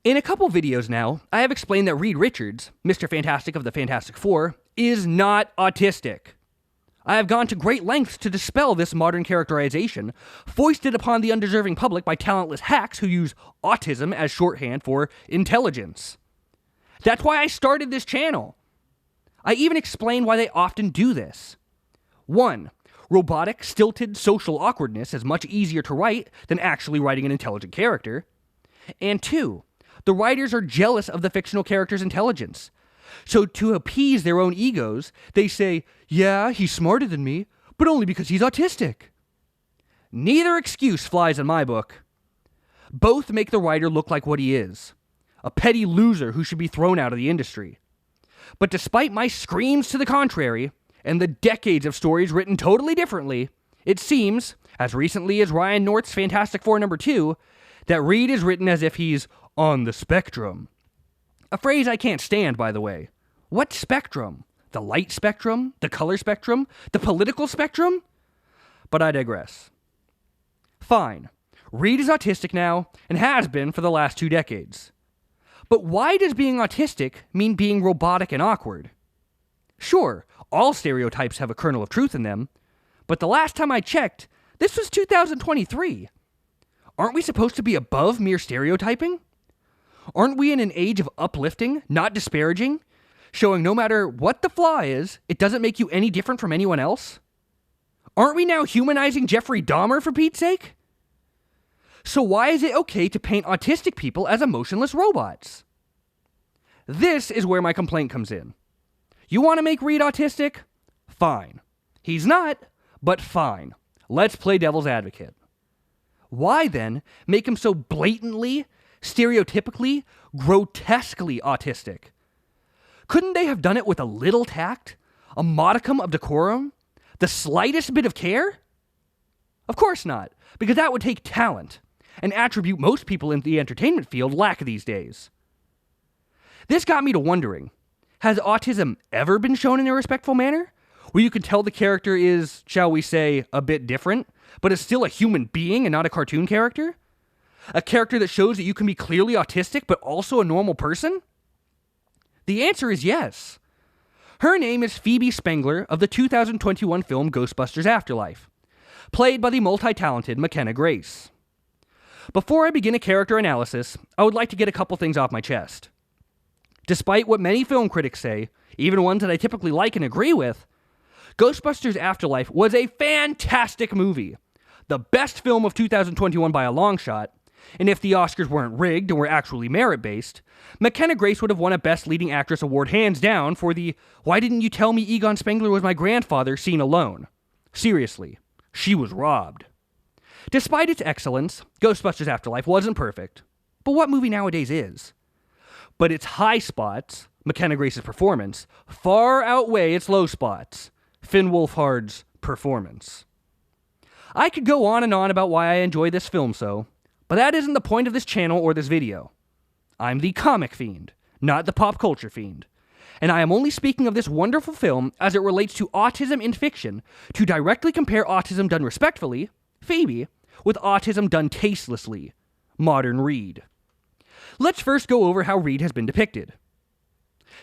In a couple videos now, I have explained that Reed Richards, Mr. Fantastic of the Fantastic Four, is not autistic. I have gone to great lengths to dispel this modern characterization, foisted upon the undeserving public by talentless hacks who use autism as shorthand for intelligence. That's why I started this channel. I even explain why they often do this. 1. Robotic, stilted social awkwardness is much easier to write than actually writing an intelligent character. And 2. The writers are jealous of the fictional character's intelligence. So to appease their own egos, they say, yeah, he's smarter than me, but only because he's autistic. Neither excuse flies in my book. Both make the writer look like what he is, a petty loser who should be thrown out of the industry. But despite my screams to the contrary, and the decades of stories written totally differently, it seems, as recently as Ryan North's Fantastic Four #2, that Reed is written as if he's on the spectrum. A phrase I can't stand, by the way. What spectrum? The light spectrum? The color spectrum? The political spectrum? But I digress. Fine. Reed is autistic now, and has been for the last 2 decades. But why does being autistic mean being robotic and awkward? Sure, all stereotypes have a kernel of truth in them, but the last time I checked, this was 2023. Aren't we supposed to be above mere stereotyping? Aren't we in an age of uplifting, not disparaging, showing no matter what the flaw is, it doesn't make you any different from anyone else? Aren't we now humanizing Jeffrey Dahmer, for Pete's sake? So why is it okay to paint autistic people as emotionless robots? This is where my complaint comes in. You want to make Reed autistic? Fine. He's not, but fine. Let's play devil's advocate. Why then make him so blatantly, stereotypically, grotesquely autistic? Couldn't they have done it with a little tact, a modicum of decorum, the slightest bit of care? Of course not, because that would take talent, an attribute most people in the entertainment field lack these days. This got me to wondering, has autism ever been shown in a respectful manner, where you can tell the character is, shall we say, a bit different, but is still a human being and not a cartoon character? A character that shows that you can be clearly autistic but also a normal person? The answer is yes. Her name is Phoebe Spengler of the 2021 film Ghostbusters Afterlife, played by the multi-talented Mckenna Grace. Before I begin a character analysis, I would like to get a couple things off my chest. Despite what many film critics say, even ones that I typically like and agree with, Ghostbusters Afterlife was a fantastic movie. The best film of 2021 by a long shot, and if the Oscars weren't rigged and were actually merit-based, Mckenna Grace would have won a Best Leading Actress award hands down for the "Why didn't you tell me Egon Spengler was my grandfather" scene alone. Seriously, she was robbed. Despite its excellence, Ghostbusters Afterlife wasn't perfect. But what movie nowadays is? But its high spots, Mckenna Grace's performance, far outweigh its low spots, Finn Wolfhard's performance. I could go on and on about why I enjoy this film so, but that isn't the point of this channel or this video. I'm the comic fiend, not the pop culture fiend. And I am only speaking of this wonderful film as it relates to autism in fiction to directly compare autism done respectfully, Phoebe, with autism done tastelessly, modern Reed. Let's first go over how Reed has been depicted.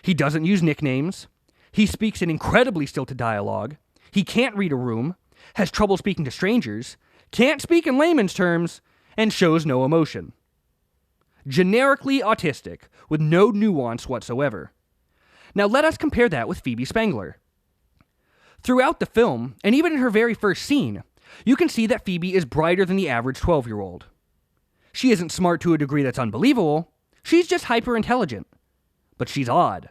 He doesn't use nicknames. He speaks in incredibly stilted dialogue. He can't read a room, has trouble speaking to strangers, can't speak in layman's terms, and shows no emotion. Generically autistic, with no nuance whatsoever. Now let us compare that with Phoebe Spengler. Throughout the film, and even in her very first scene, you can see that Phoebe is brighter than the average 12-year-old. She isn't smart to a degree that's unbelievable. She's just hyper-intelligent. But she's odd.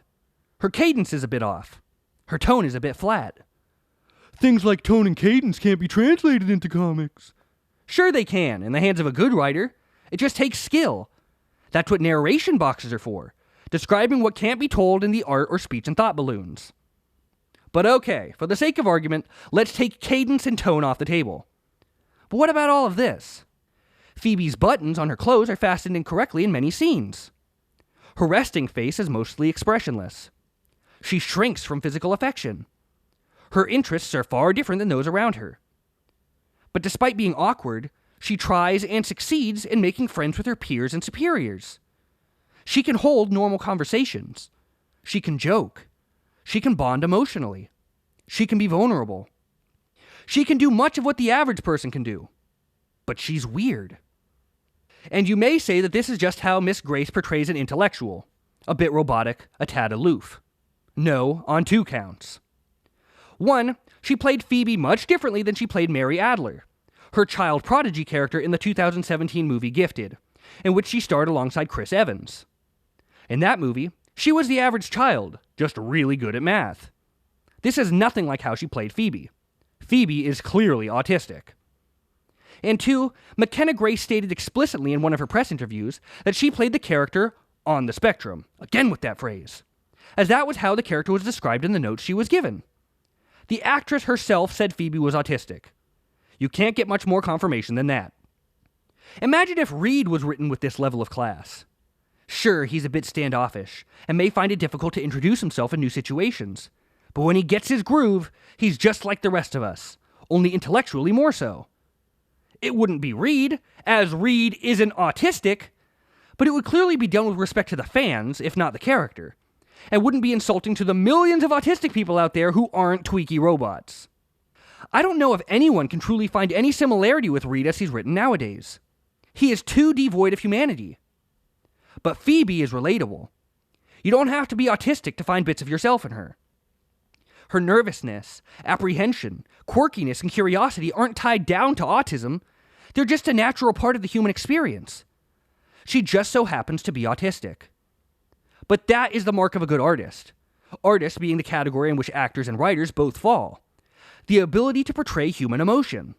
Her cadence is a bit off. Her tone is a bit flat. Things like tone and cadence can't be translated into comics. Sure they can, in the hands of a good writer. It just takes skill. That's what narration boxes are for, describing what can't be told in the art or speech and thought balloons. But okay, for the sake of argument, let's take cadence and tone off the table. But what about all of this? Phoebe's buttons on her clothes are fastened incorrectly in many scenes. Her resting face is mostly expressionless. She shrinks from physical affection. Her interests are far different than those around her. But despite being awkward, she tries and succeeds in making friends with her peers and superiors. She can hold normal conversations. She can joke. She can bond emotionally. She can be vulnerable. She can do much of what the average person can do. But she's weird. And you may say that this is just how Miss Grace portrays an intellectual. A bit robotic, a tad aloof. No, on 2 counts. 1, she played Phoebe much differently than she played Mary Adler, her child prodigy character in the 2017 movie Gifted, in which she starred alongside Chris Evans. In that movie, she was the average child, just really good at math. This is nothing like how she played Phoebe. Phoebe is clearly autistic. And 2, Mckenna Grace stated explicitly in one of her press interviews that she played the character on the spectrum, again with that phrase, as that was how the character was described in the notes she was given. The actress herself said Phoebe was autistic. You can't get much more confirmation than that. Imagine if Reed was written with this level of class. Sure, he's a bit standoffish, and may find it difficult to introduce himself in new situations, but when he gets his groove, he's just like the rest of us, only intellectually more so. It wouldn't be Reed, as Reed isn't autistic, but it would clearly be done with respect to the fans, if not the character, and wouldn't be insulting to the millions of autistic people out there who aren't tweaky robots. I don't know if anyone can truly find any similarity with Reed as he's written nowadays. He is too devoid of humanity. But Phoebe is relatable. You don't have to be autistic to find bits of yourself in her. Her nervousness, apprehension, quirkiness, and curiosity aren't tied down to autism. They're just a natural part of the human experience. She just so happens to be autistic. But that is the mark of a good artist. Artist being the category in which actors and writers both fall. The ability to portray human emotion.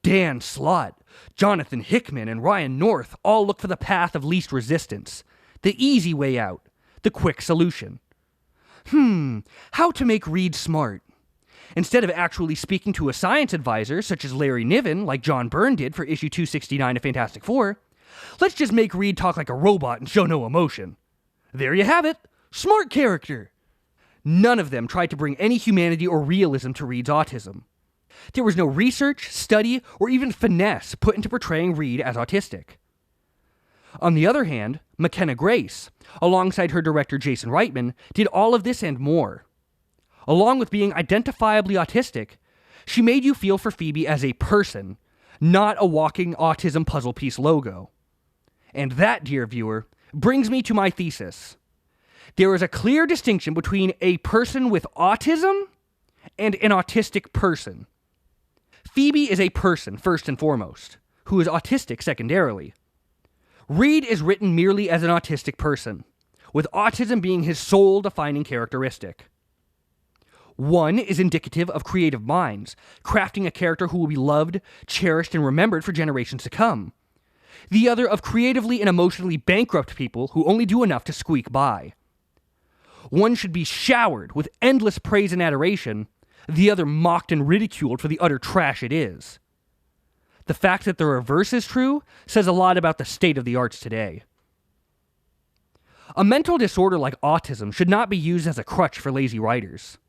Dan Slott, Jonathan Hickman, and Ryan North all look for the path of least resistance, the easy way out, the quick solution. How to make Reed smart? Instead of actually speaking to a science advisor, such as Larry Niven, like John Byrne did for issue 269 of Fantastic Four, let's just make Reed talk like a robot and show no emotion. There you have it. Smart character. None of them tried to bring any humanity or realism to Reed's autism. There was no research, study, or even finesse put into portraying Reed as autistic. On the other hand, Mckenna Grace, alongside her director Jason Reitman, did all of this and more. Along with being identifiably autistic, she made you feel for Phoebe as a person, not a walking autism puzzle piece logo. And that, dear viewer, brings me to my thesis. There is a clear distinction between a person with autism and an autistic person. Phoebe is a person, first and foremost, who is autistic secondarily. Reed is written merely as an autistic person, with autism being his sole defining characteristic. One is indicative of creative minds, crafting a character who will be loved, cherished, and remembered for generations to come. The other of creatively and emotionally bankrupt people who only do enough to squeak by. One should be showered with endless praise and adoration, the other mocked and ridiculed for the utter trash it is. The fact that the reverse is true says a lot about the state of the arts today. A mental disorder like autism should not be used as a crutch for lazy writers.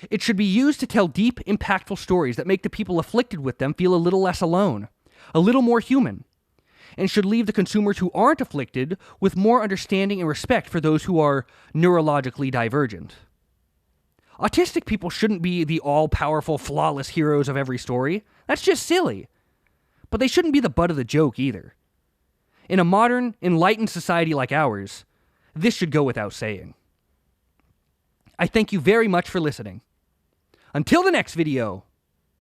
It should be used to tell deep, impactful stories that make the people afflicted with them feel a little less alone, a little more human, and should leave the consumers who aren't afflicted with more understanding and respect for those who are neurologically divergent. Autistic people shouldn't be the all-powerful, flawless heroes of every story. That's just silly. But they shouldn't be the butt of the joke either. In a modern, enlightened society like ours, this should go without saying. I thank you very much for listening. Until the next video.